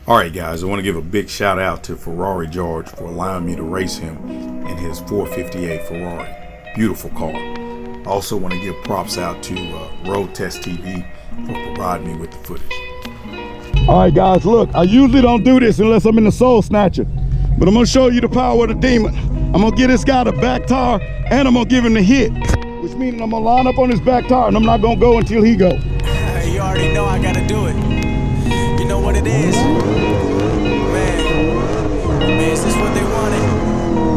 Alright guys, I want to give a big shout out to Ferrari George for allowing me to race him in his 458 Ferrari. Beautiful car. I also want to give props out to Road Test TV for providing me with the footage. Alright guys, look, I usually don't do this unless I'm in the Soul Snatcher, but I'm going to show you the power of the demon. I'm going to get this guy the back tire and I'm going to give him the hit, which means I'm going to line up on his back tire and I'm not going to go until he go. You already know I got to do it. You know what it is. Man, is this what they wanted?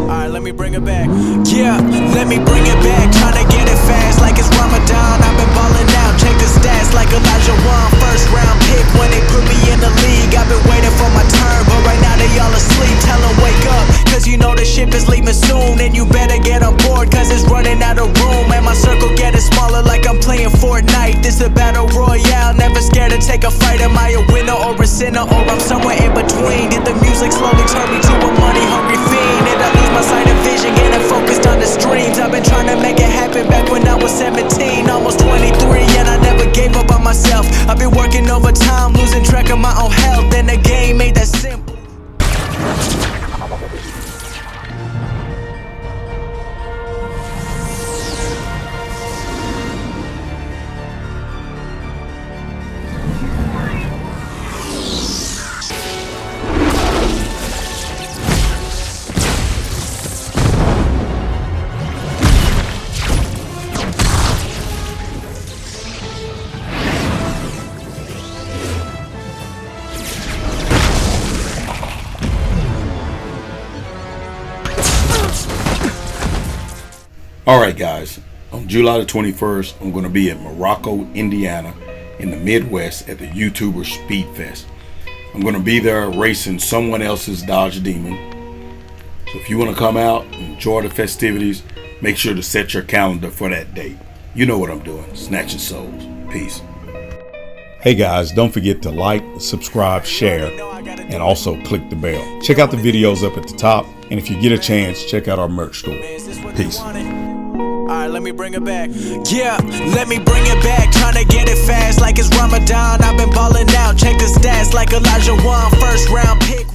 Alright, let me bring it back. Yeah, let me bring it back. Tryna get it fast like it's Ramadan. I've been ballin' out, check the stats like Elijah Wan. First round pick when they put me in the league. I've been waiting for my turn, but right now they all asleep. Tell them wake up, cause you know the ship is leaving soon. And you better get on board, cause it's running out of room. And my circle getting smaller like I'm playing Fortnite. This a battle royale, never scared to take a fight. Am I a winner or a sinner, or I'm somewhere in between? Did the music slowly turn me to a money-hungry fiend? Did I lose my sight and vision, getting focused on the streams? I've been trying to make it happen back when I was 17, almost 23, and I never gave up on myself. I've been working overtime, losing track of my own health, and the game ain't that simple. Alright guys, on July the 21st, I'm going to be at Morocco, Indiana in the Midwest at the YouTuber Speed Fest. I'm going to be there racing someone else's Dodge Demon. So if you want to come out and enjoy the festivities, make sure to set your calendar for that date. You know what I'm doing, snatching souls. Peace. Hey guys, don't forget to like, subscribe, share, and also click the bell. Check out the videos up at the top, and if you get a chance, check out our merch store. Peace. Alright, let me bring it back. Yeah, let me bring it back. Tryna get it fast like it's Ramadan. I've been ballin' out, check the stats like Elijah Wan. First round pick.